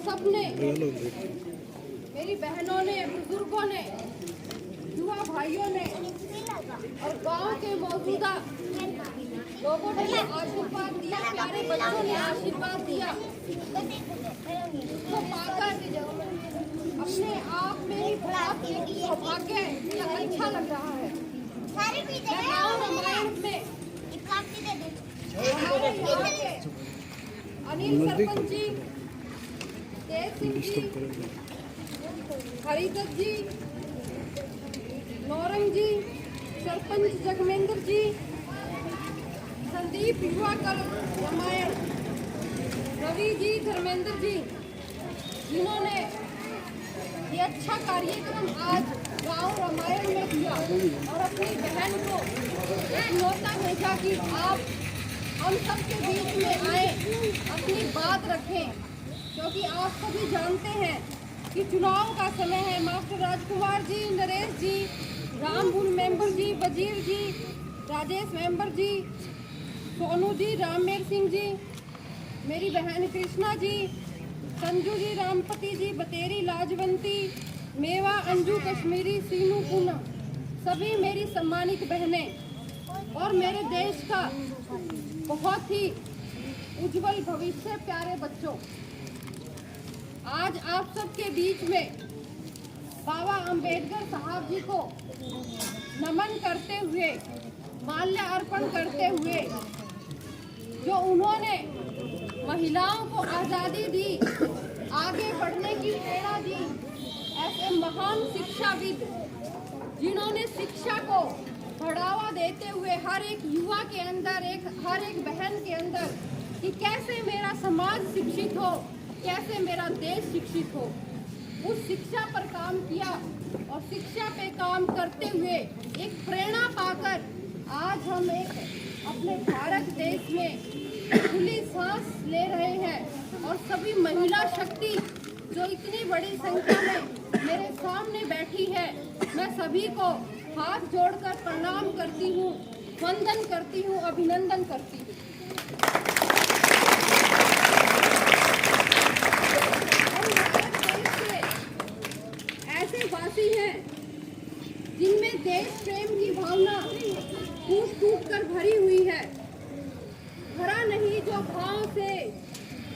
सबने, मेरी बहनों ने, बुजुर्गों ने, युवा भाइयों ने और गांव के मौजूदा लोगों ने आशीर्वाद दिया, प्यारे बच्चों ने आशीर्वाद दिया, तो पाकर अपने आप में ही बहुत सौभाग्य या अच्छा लग रहा है। गाँव रामायण में अनिल सरपंच जी, तेज सिंह जी, हरिदत्त जी, नौरंग जी, सरपंच जगमेंद्र जी, संदीप युवा कल रामायण, रवि जी, धर्मेंद्र जी, जिन्होंने ये अच्छा कार्यक्रम आज गांव रामायण में किया और अपनी बहन को एक न्योता भेजा कि आप हम सबके बीच में आए, अपनी बात रखें, क्योंकि आप सभी जानते हैं कि चुनाव का समय है। मास्टर राजकुमार जी, नरेश जी, रामपुर मेंबर जी, वजीर जी, राजेश मेंबर जी, सोनू जी, राममेर सिंह जी, मेरी बहन कृष्णा जी, संजू जी, रामपति जी, बतेरी, लाजवंती, मेवा, अंजू, कश्मीरी, सीनू, पूनम, सभी मेरी सम्मानित बहनें और मेरे देश का बहुत ही उज्जवल भविष्य प्यारे बच्चों, आज आप सबके बीच में बाबा अंबेडकर साहब जी को नमन करते हुए, माल्यार्पण करते हुए, जो उन्होंने महिलाओं को आज़ादी दी, आगे बढ़ने की प्रेरणा दी, ऐसे महान शिक्षाविद जिन्होंने शिक्षा को बढ़ावा देते हुए हर एक युवा के अंदर, हर एक बहन के अंदर कि कैसे मेरा समाज शिक्षित हो, कैसे मेरा देश शिक्षित हो, उस शिक्षा पर काम किया और शिक्षा पे काम करते हुए एक प्रेरणा पाकर आज हम एक अपने भारत देश में खुली सांस ले रहे हैं और सभी महिला शक्ति जो इतनी बड़ी संख्या में मेरे सामने बैठी है, मैं सभी को हाथ जोड़कर प्रणाम करती हूँ, वंदन करती हूँ, अभिनंदन करती हूँ। ऐसे वासी हैं जिनमें देश प्रेम की भावना टूट टूट कर भरी हुई है, भरा नहीं जो भाव से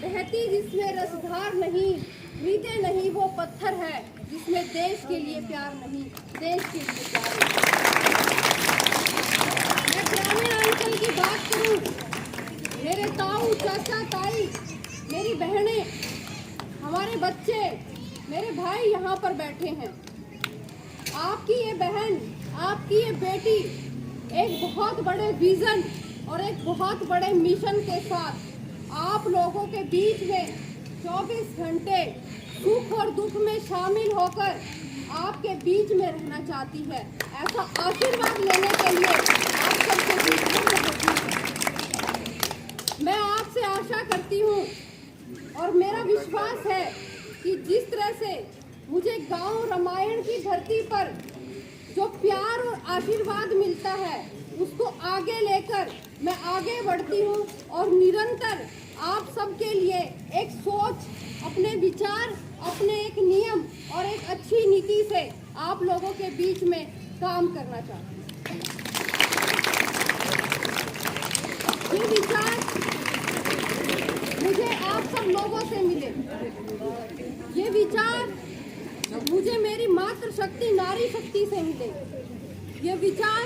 बहती जिसमें रसधार नहीं, मीठे नहीं वो पत्थर है जिसमें देश के लिए प्यार नहीं, देश के लिए प्यार नहीं। मैं ग्रामीण अंचल की बात करूं, मेरे ताऊ, चाचा, ताई, मेरी बहनें, हमारे बच्चे, मेरे भाई यहाँ पर बैठे हैं। आपकी ये बहन, आपकी ये बेटी एक बहुत बड़े विजन और एक बहुत बड़े मिशन के साथ आप लोगों के बीच में 24 घंटे सुख और दुख में शामिल होकर आपके बीच में रहना चाहती है। ऐसा आशीर्वाद लेने के लिए आप सबके बीच में होती है। मैं आपसे आशा करती हूँ और मेरा विश्वास है कि जिस तरह से मुझे गांव रामायण की धरती पर जो प्यार और आशीर्वाद मिलता है, उसको आगे लेकर मैं आगे बढ़ती हूँ और निरंतर आप सबके लिए एक सोच, अपने विचार, अपने एक नियम और एक अच्छी नीति से आप लोगों के बीच में काम करना चाहती हूँ। ये विचार मुझे आप सब लोगों से मिले, ये विचार मुझे मेरी मातृ शक्ति, नारी शक्ति से मिले, ये विचार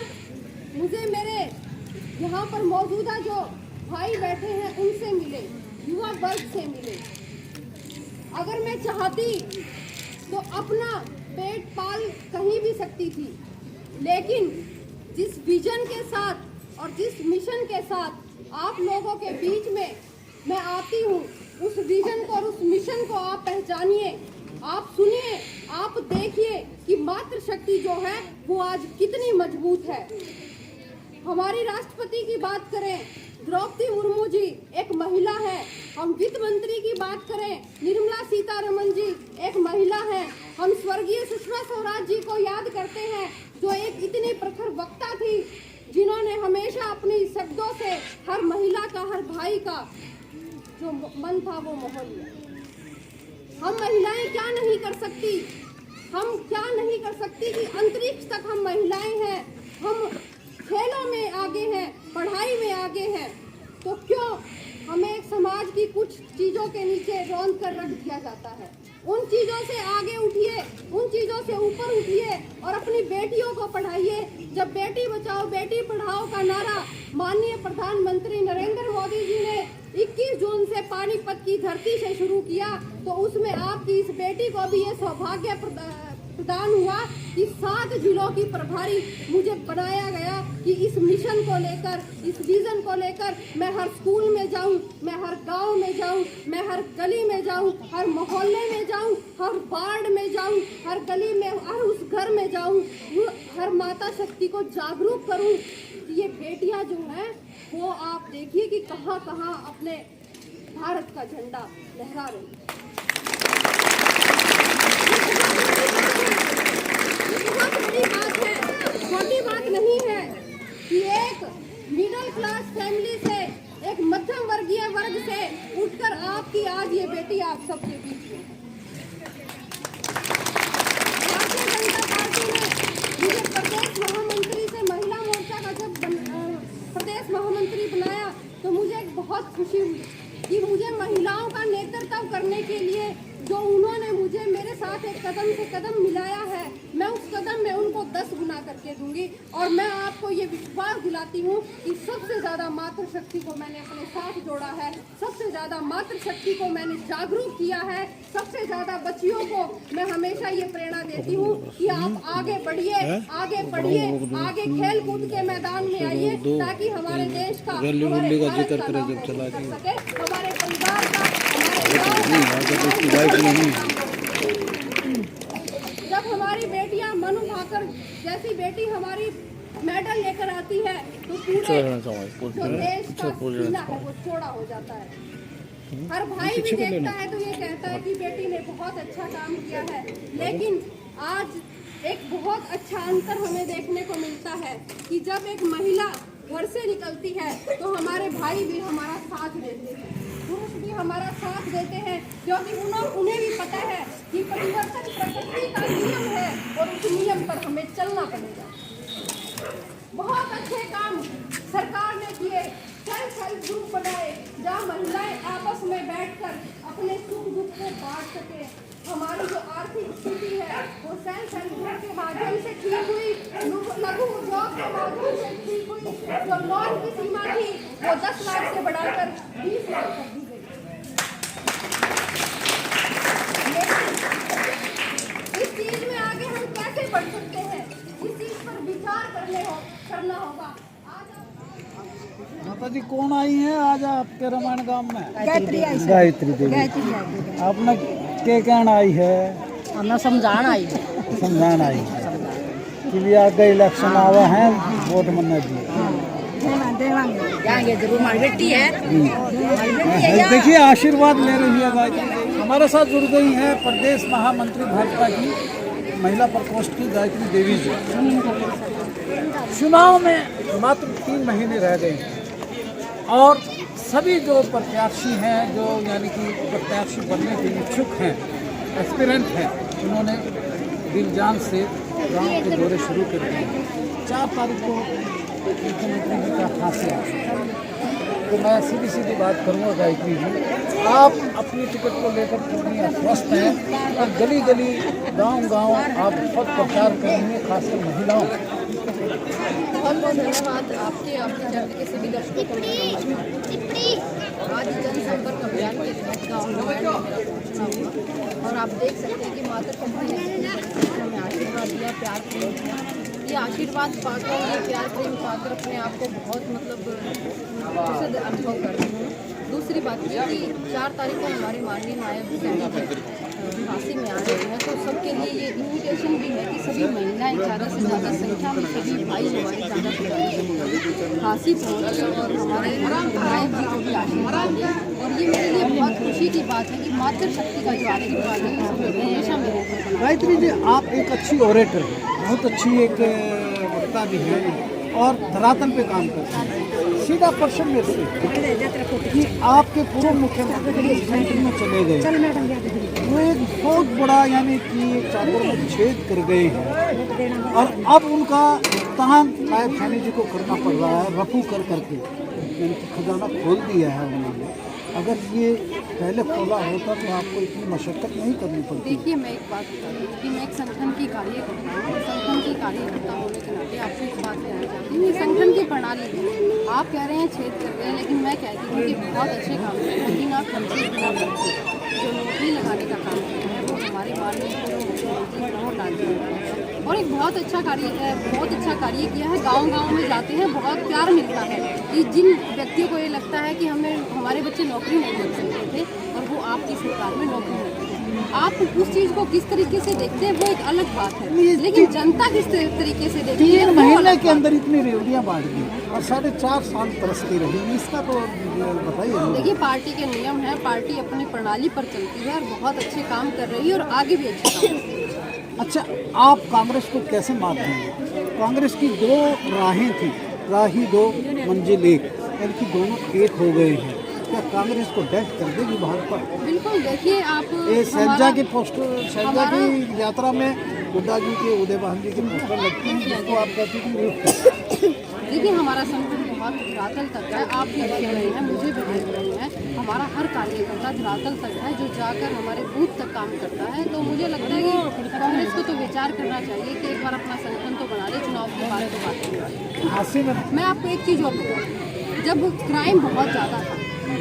मुझे मेरे यहाँ पर मौजूदा जो भाई बैठे हैं उनसे मिले, युवा वर्ग से मिले। अगर मैं चाहती तो अपना पेट पाल कहीं भी सकती थी, लेकिन जिस विजन के साथ और जिस मिशन के साथ आप लोगों के बीच में मैं आती हूँ, उस विजन को और उस मिशन को आप पहचानिए, आप सुनिए, आप देखिए कि मातृशक्ति जो है वो आज कितनी मजबूत है। हमारी राष्ट्रपति की बात करें, द्रौपदी मुर्मू जी एक महिला है। हम वित्त मंत्री की बात करें, निर्मला सीतारमण जी एक महिला हैं। हम स्वर्गीय सुषमा स्वराज जी को याद करते हैं, जो एक इतनी प्रखर वक्ता थी, जिन्होंने हमेशा अपनी शब्दों से हर महिला का, हर भाई का जो मन था वो मोह लिया। हम महिलाएं क्या नहीं कर सकती, हम क्या नहीं कर सकती कि अंतरिक्ष तक हम महिलाएं हैं, हम खेलों में आगे हैं, पढ़ाई में आगे हैं, तो क्यों हमें एक समाज की कुछ चीज़ों के नीचे रौंद कर रख दिया जाता है। उन चीज़ों से आगे उठिए, उन चीज़ों से ऊपर उठिए और अपनी बेटियों को पढ़ाइए। जब बेटी बचाओ बेटी पढ़ाओ का नारा माननीय प्रधानमंत्री नरेंद्र मोदी जी ने 21 जून से पानीपत की धरती से शुरू किया, तो उसमें आपकी इस बेटी को भी ये सौभाग्य प्रदान हुआ कि 7 जिलों की प्रभारी मुझे बनाया गया कि इस मिशन को लेकर, इस विजन को लेकर मैं हर स्कूल में जाऊं, मैं हर गांव में जाऊं, मैं हर गली में जाऊं, हर मोहल्ले में जाऊं, हर वार्ड में जाऊं, हर गली में, हर उस घर में जाऊं, हर माता शक्ति को जागरूक करूं। ये बेटियां जो हैं वो आप देखिए कि कहां कहां अपने भारत का झंडा लहरा रही है। बहुत बड़ी बात है, छोटी बात नहीं है कि एक मिडिल क्लास फैमिली से, एक मध्यम वर्गीय वर्ग से उठकर आपकी आज ये बेटी आप सबके बीच में। भारतीय जनता पार्टी ने मुझे प्रदेश महामंत्री से महिला मोर्चा का जब प्रदेश महामंत्री बनाया तो मुझे एक बहुत खुशी हुई कि मुझे महिलाओं का नेतृत्व करने के लिए जो उन्होंने मुझे मेरे साथ एक कदम से कदम मिलाया है, मैं उस कदम में उनको 10 गुना करके दूंगी। और मैं आपको ये विश्वास दिलाती हूँ कि सबसे ज़्यादा मातृशक्ति को मैंने अपने साथ जोड़ा है, सबसे ज़्यादा मातृशक्ति को मैंने जागरूक किया है, सबसे ज़्यादा बच्चियों को मैं हमेशा ये प्रेरणा देती हूँ कि आप आगे बढ़िए, आगे पढ़िए, आगे खेल कूद के मैदान में आइए, ताकि हमारे देश का, हमारे भारत का नाम कर सके, हमारे परिवार का, जब हमारी बेटियां मनु भाकर जैसी बेटी हमारी मेडल लेकर आती है तो पूरे जो देश का सीना है वो चौड़ा हो जाता है। हर भाई भी देखता है तो ये कहता है कि बेटी ने बहुत अच्छा काम किया है, लेकिन आज एक बहुत अच्छा अंतर हमें देखने को मिलता है कि जब एक महिला घर से निकलती है तो हमारे भाई भी हमारा साथ देते हैं, पुरुष भी हमारा साथ देते हैं, क्योंकि उन्हें भी पता है कि परिवर्तन प्रकृति का नियम है और उस नियम पर हमें चलना पड़ेगा। बहुत अच्छे काम सरकार ने किए, सेल्फ हेल्प ग्रुप बनाए जहाँ महिलाएं आपस में बैठकर अपने सुख दुख को बांट सके। हमारी जो आर्थिक स्थिति है वो सेल्फ हेल्प ग्रुप के माध्यम से ठीक हुई, लघु उद्योग के माध्यम से ठीक हुई। जो लोन की सीमा थी वो 10 लाख से बढ़ाकर 20 लाख कर दी गई। इस चीज में आगे हम कैसे बढ़ सकते हैं, इस चीज पर विचार करना होगा। माता जी कौन आई है आज आपके रामायण गांव में? गायत्री देवी। आपने के कहना आई है? हमें समझान आई है। समझान आई है कि भी आगे इलेक्शन आवा है, वोट मन्ना दी जाएंगे जरूर, हमारी बेटी है। देखिए आशीर्वाद ले रही है गायत्री देवी। हमारे साथ जुड़ गई है प्रदेश महामंत्री भाजपा की महिला प्रकोष्ठ की गायत्री देवी जी। चुनाव में मात्र 3 महीने रह गए हैं और सभी जो प्रत्याशी हैं, जो यानी कि प्रत्याशी बनने के इच्छुक हैं, एस्पिरेंट हैं, उन्होंने दिल जान से गांव के दौरे शुरू कर दिए। 4 तारीख को मुख्यमंत्री जी का फांसी है, तो मैं सीधी बात करूँगा गायत्री जी, आप अपनी टिकट को लेकर पूरी आश्वस्त हैं और गली गली गांव आप खुद प्रचार करेंगे, खासकर महिलाओं। बहुत बहुत धन्यवाद आपके चैनल के सभी दर्शकों को। आज जनसंपर्क अभियान के तहत गाँव में और आप देख सकते हैं कि मातृशक्ति ने हमें आशीर्वाद दिया, प्यार प्रेम दिया। ये आशीर्वाद पाकर, ये प्यार प्रेम पाकर अपने आप को बहुत प्रसिद्ध अनुभव कर रही हूँ। दूसरी बात ये कि 4 तारीख को हमारी माननीय नायब फांसी में आ रही है, तो सबके लिए ये इन्विटेशन भी है कि सभी महिलाएं ज़्यादा से ज़्यादा संख्या में, सभी भाई हमारे ज़्यादा से ज़्यादा फांसी पहुँचे और हमारे नायब जी को भी आशीर्वाद दें। और ये मेरे लिए बहुत खुशी की बात है कि मातृशक्ति का जो आशीर्वाद है हमेशा मेरे ऊपर। गायत्री जी आप एक अच्छी ऑरेटर हैं, बहुत अच्छी एक वक्ता भी हैं और धरातल पे काम करते हैं। सीधा प्रश्न मेरे से कि आपके पूर्व मुख्यमंत्री सेंटर में चले गए, वो एक बहुत बड़ा यानी कि चादर में छेद कर गए हैं और अब उनका तहन नायब खानी जी को करना पड़ रहा है रफू कर करके, यानी कि खजाना खोल दिया है उन्होंने। अगर ये पहले खोला होता तो आपको इतनी मशक्कत नहीं करनी पड़ती। देखिए, मैं एक बात बता दूँ कि मैं एक संगठन की कार्यकर्ता हूँ और संगठन की कार्यकर्ता होने के नाते आपको एक बात कहना चाहती हूँ। संगठन की प्रणाली है, आप कह रहे हैं छेद कर रहे हैं, लेकिन मैं कहती हूँ कि बहुत अच्छे काम कर रहे हैं, बिना खर्चे बिना खर्चे जो नौकरी लगाने का काम कर रहे हैं वो हमारे माननीय पूर्व मुख्यमंत्री मनोहर लाल जी ने और एक बहुत अच्छा कार्य किया है। गांव-गांव में जाते हैं, बहुत प्यार मिलता है कि जिन व्यक्तियों को ये लगता है कि हमारे बच्चे नौकरी नहीं मिल सकते थे और वो आपकी सरकार में नौकरी मिलती है। आप उस चीज़ को किस तरीके से देखते हैं वो एक अलग बात है, लेकिन जनता किस तरीके से देखती है 3 महीने के अंदर इतनी रेवड़ियाँ बांट दी और 4.5 साल तरसती रही, इसका तो बताइए। देखिए, पार्टी के नियम है, पार्टी अपनी प्रणाली पर चलती है और बहुत अच्छे काम कर रही है और आगे भी अच्छे काम करेगी। अच्छा, आप कांग्रेस को कैसे मात देंगे? कांग्रेस की 2 राहें थी, राही 2 मंजिल 1, यानी कि दोनों एक हो गए हैं। क्या कांग्रेस को डेथ कर देगी भाजपा? बिल्कुल, देखिए आप शैलजा की शैलजा की यात्रा में हुड्डा जी के, उदय बहन जी के पोस्टर लगते हैं जिसको आप कहते हैं। देखिए, हमारा संगठन बहुत धरातल तक है, आप भी देख रहे हैं, मुझे भी देख रहे हैं। हमारा हर कार्यकर्ता धरातल तक है जो जाकर हमारे बूथ तक काम करता है। तो मुझे लगता है कि कांग्रेस को तो विचार करना चाहिए कि एक बार अपना संगठन तो बना ले, चुनाव के बाद तो बात करें। मैं आपको एक चीज़ और बताऊँ, जब क्राइम बहुत ज़्यादा था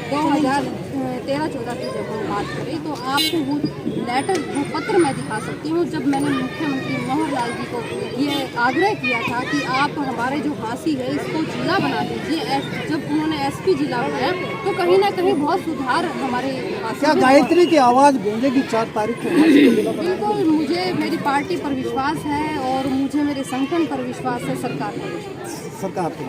2013-14 की जब हम बात करें तो आपको वो लेटर, वो पत्र मैं दिखा सकती हूँ। जब मैंने मुख्यमंत्री मनोहर लाल जी को ये आग्रह किया था कि आप हमारे जो फांसी है इसको जिला बना दीजिए, जब उन्होंने एसपी जिला बनाया तो कहीं ना कहीं बहुत सुधार हमारे। क्या गायत्री की आवाज़ गूंजेगी 4 तारीख को? बिल्कुल, मुझे मेरी पार्टी पर विश्वास है और मुझे मेरे संगठन पर विश्वास है, सरकार पर विश्वास, सरकार पर।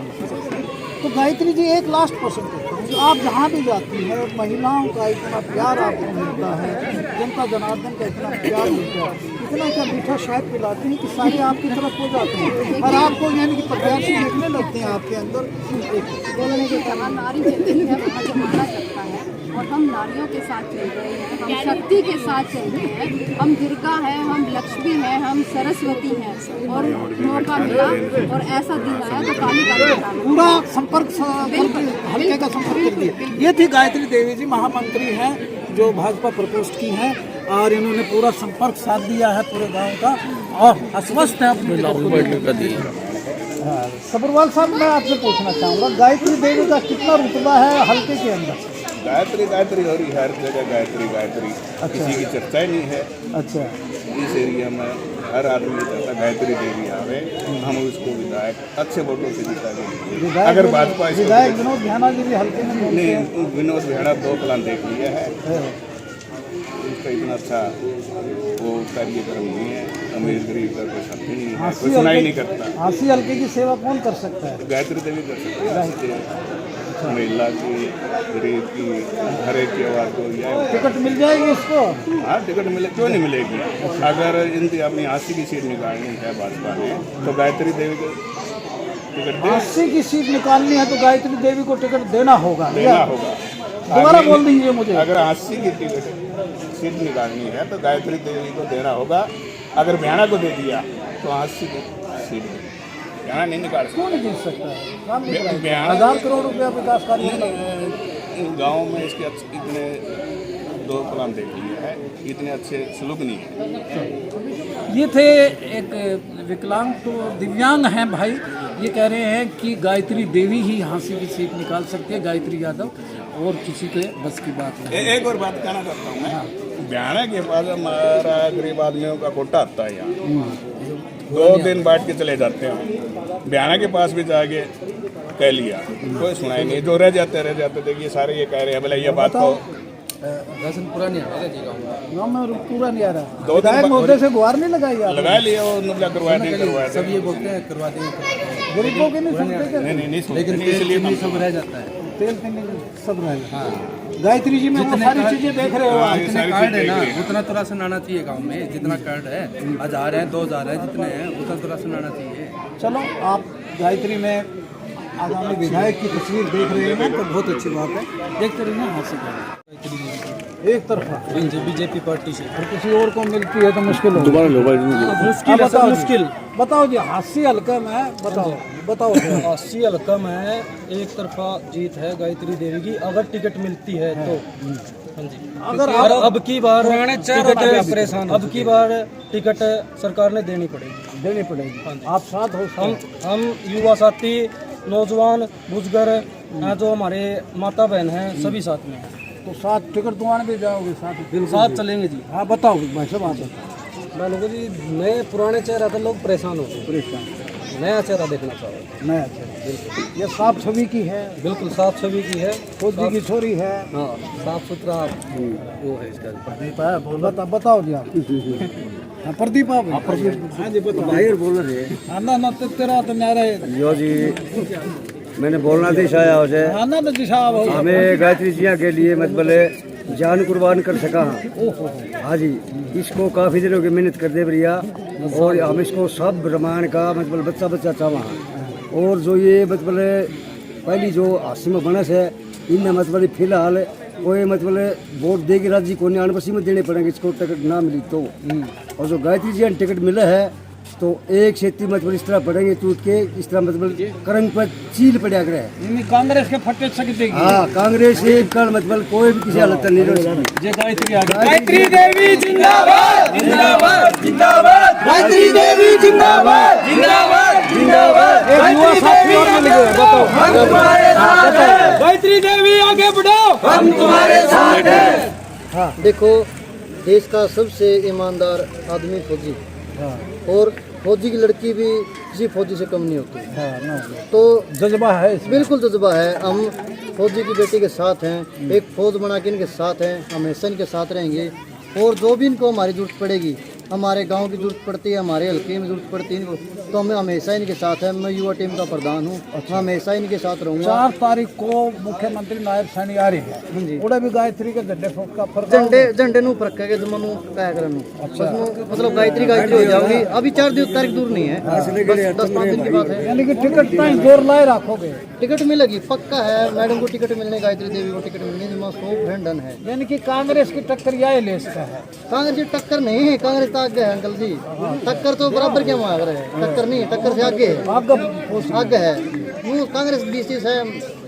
तो गायत्री जी, एक लास्ट क्वेश्चन करता हूँ, आप जहाँ भी जाती हैं महिलाओं का इतना प्यार आपको मिलता है, जनता जनार्दन का इतना प्यार मिलता है, इतना क्या मीठा शहद पिलाती हैं कि सारे आपकी तरफ हो जाते हैं और आपको यानी कि प्रत्याशी देखने लगते हैं आपके अंदर। बोलने के जहाँ नारी चलती है वहाँ जमाना चलता है और हम नारियों के साथ चल रहे हैं, हम शक्ति के साथ चल रहे हैं, हम दुर्गा हैं, हम लक्ष्मी हैं, हम सरस्वती हैं और मौका मिला और ऐसा दिन आया तो काली काली पूरा संपर्क हल्के का संपर्क कर दिया। ये थी गायत्री देवी जी, महामंत्री हैं जो भाजपा प्रकोष्ठ की हैं और इन्होंने पूरा संपर्क साथ दिया है पूरे गांव का और आश्वस्त है अपने सब्रवाल साहब, मैं आपसे पूछना चाहूँगा, गायत्री देवी का कितना रुतबा है हल्के के अंदर? गायत्री हो रही है हर जगह, गायत्री। अच्छा। किसी की चर्चा ही नहीं है। अच्छा, इस एरिया में हर आदमी चाहता गायत्री देवी आवे, हम उसको विधायक अच्छे वोटों से जिता देंगे। अगर भाजपा विधायक विनोद बिहाना जी भी हल्के में नहीं, विनोद बिहाना 2 प्लान देख लिया है, उसका इतना अच्छा वो कार्यक्रम नहीं है, अमीर गरीब का कोई साथी नहीं है, कोई सुनाई नहीं करता। हांसी हल्के की सेवा कौन कर सकता है? गायत्री देवी कर सकती है, महिला की, गरीब की, हर एक की आवाज़ को। टिकट मिल जाएगी इसको? हाँ, टिकट मिले, क्यों नहीं मिलेगी? अगर इनकी अपनी 80 की सीट निकालनी है भाजपा ने तो गायत्री देवी को टिकट 80 की सीट निकालनी है तो गायत्री देवी को टिकट देना होगा। दोबारा बोल दीजिए मुझे। अगर 80 की सीट निकालनी है तो गायत्री देवी को देना होगा। अगर बिहाना को दे दिया तो 80 की सीट बिहाना नहीं निकाल सकता। क्यों नहीं जीत सकता है? बिहाना 1000 करोड़ रुपया विकास कार्य गाँव में इसके इतने 2 प्लान देख लिए है, इतने अच्छे सलूक नहीं है। ये थे एक विकलांग तो दिव्यांग हैं भाई, ये कह रहे हैं कि गायत्री देवी ही हांसी की सीट निकाल सकती है, गायत्री यादव और किसी के बस की बात नहीं। एक और बात कहना चाहता हूँ मैं, बिहाना के पास हमारा गरीब आदमियों का कोटा आता है यहाँ, 2 दिन बांट के चले जाते हैं। बिहाना के पास भी जाके कह लिया, कोई सुनाई नहीं, जो रह जाते देखिए सारे ये कह रहे हैं, बोले ये बात को राशन पूरा नहीं आ रहा जी गाँव में, पूरा नहीं आ रहा। विधायक महोदय से गुहार नहीं लगाई? लगा लिया, वो नुकला करवाया सब ये बोलते हैं करवा देंगे, गरीबों के नहीं सुनते, लेकिन इसलिए सब रह जाता है, तेल सब रह जाता है। गायत्री जी में वो सारी चीजें देख रहे हो, जितने कार्ड है ना उतना तो राशन आना चाहिए गांव में, जितना कार्ड है 1000 है 2000 है जितने हैं उतना तो राशन आना चाहिए। चलो, आप गायत्री में आगामी विधायक की तस्वीर देख रहे हैं तो बहुत अच्छी बात है। देखते रहिए हासिल एक तरफा बीजेपी पार्टी से और किसी और को मिलती है तो मुश्किल हो मुश्किल है सर, मुश्किल। बताओ जी, हास्य हल्का में बताओ 80 हल्का में एक तरफा जीत है गायत्री देवी की, अगर टिकट मिलती है तो। हाँ जी, अगर अब की बार टिकट अब की बार टिकट सरकार ने देनी पड़ेगी। आप साथ हो। हम युवा साथी, नौजवान, बुजुर्ग जो हमारे माता बहन हैं, सभी साथ में हैं। तो साथ टिकट दुकान भी जाओगे साथ चलेंगे जी। हाँ बताओ भाई साहब, आप बताओ। लोगों जी, नए पुराने चेहरा तो लोग परेशान होते हैं, नया चेहरा देखना चाहते नया चेहरा, ये साफ छवि की है, बिल्कुल साफ छवि की है, फौजी की छोरी है। हाँ, साफ सुथरा वो है इसका। प्रदीप है, बताओ जी आप। हाँ प्रदीप आप। हाँ जी बताओ। भाई बोल रहे हाँ ना तो तेरा तो न्यारा है। यो जी, मैंने बोलना थी शायद हो जाए। हाँ ना तो दिशा हमें गायत्री जिया के लिए मतलब जान कुर्बान कर सका। हाँ जी, इसको काफ़ी दिनों की मेहनत कर दे भैया, और हम इसको सब रामायण का मतलब बच्चा चावा। और जो ये मतलब पहली जो आसिम बनस है, इन मतलब फिलहाल कोई मतलब वोट देगी राज्य को नहीं, अनबसी में देने पड़ेंगे इसको टिकट ना मिली तो। और जो गायत्री जी टिकट मिला है तो एक खेती मतलब इस तरह पड़ेंगे टूट के, इस तरह मतलब करंग पर चील पड़ा कर है। कांग्रेस के फटे सकते। हाँ, कांग्रेस एक कल मतलब कोई भी किसी हालत नहीं जय गायत्री गायत्री देवी जिंदाबाद, जिंदाबाद, जिंदाबाद। गायत्री देवी जिंदाबाद, जिंदाबाद, जिंदाबाद। युवा साथी और मिल गए, बताओ। हम तुम्हारे साथ हैं। गायत्री देवी आगे बढ़ो, हम तुम्हारे साथ हैं। हाँ, देखो देश का सबसे ईमानदार आदमी फौजी, और फौजी की लड़की भी किसी फौजी से कम नहीं होती। तो जज्बा है इसमें। बिल्कुल जज्बा है। हम फौजी की बेटी के साथ हैं, एक फौज बना के इनके साथ हैं, हमेशा इनके साथ रहेंगे। और जो भी इनको हमारी जरूरत पड़ेगी, हमारे गांव की जरूरत पड़ती है, हमारे हल्के में जरूरत पड़ती है इनको, तो हमें हमेशा इनके साथ है। मैं युवा टीम का प्रधान हूँ, मैं हमेशा इनके साथ रहूँगा। 4 तारीख को मुख्यमंत्री नायब सैनी आ रही है, उड़ा भी गायत्री के झंडे फूक का फर्क झंडे नू फरक है जमनू क्या करनू, मतलब गायत्री हो जाऊंगी। अभी 4 तारीख दूर नहीं है, 10-5 दिन की बात है। यानी कि टिकट जोर लाए रखोगे। टिकट मिलेगी, पक्का है। मैडम को टिकट मिलने, गायत्री देवी को टिकट मिलने जिम्मा 100% डन है। यानी कि कांग्रेस की टक्कर यह ले इसका है। कांग्रेस की टक्कर नहीं है, कांग्रेस आगे है अंकल जी। टक्कर तो बराबर क्या मांग रहे हैं, टक्कर नहीं, टक्कर से आगे है, आगे है। यूँ कांग्रेस 20 है,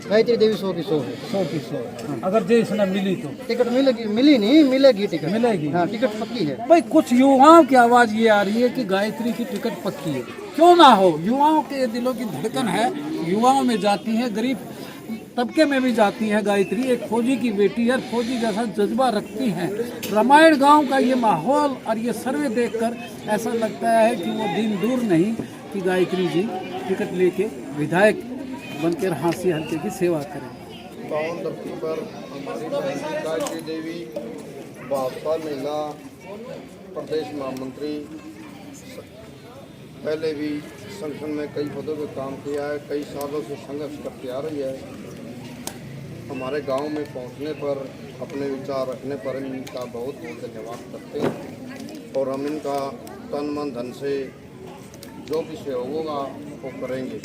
गायत्री देवी 100 की 100 है। 100 की 100। अगर देश ने मिली तो टिकट मिलेगी, मिली नहीं मिलेगी टिकट, मिलेगी। हाँ, टिकट पक्की है भाई। कुछ युवाओं की आवाज ये आ रही है कि गायत्री की टिकट पक्की है। क्यों ना हो, युवाओं के दिलों की धड़कन है, युवाओं में जाती है, गरीब तबके में भी जाती है गायत्री। एक फौजी की बेटी है, फौजी जैसा जज्बा रखती है। रामायण गांव का ये माहौल और ये सर्वे देखकर ऐसा लगता है कि वो दिन दूर नहीं कि गायत्री जी टिकट लेके विधायक बनकर हांसी हल्के की सेवा करें। पावन धरती पर हमारी बहन गायत्री देवी भाजपा महिला प्रदेश महामंत्री, पहले भी संगठन में कई पदों पे काम किया है, कई सालों से संघर्ष करती आ रही है। हमारे गांव में पहुंचने पर, अपने विचार रखने पर इनका बहुत बहुत धन्यवाद करते हैं, और हम इनका तन मन धन से जो भी सहयोग होगा वो करेंगे।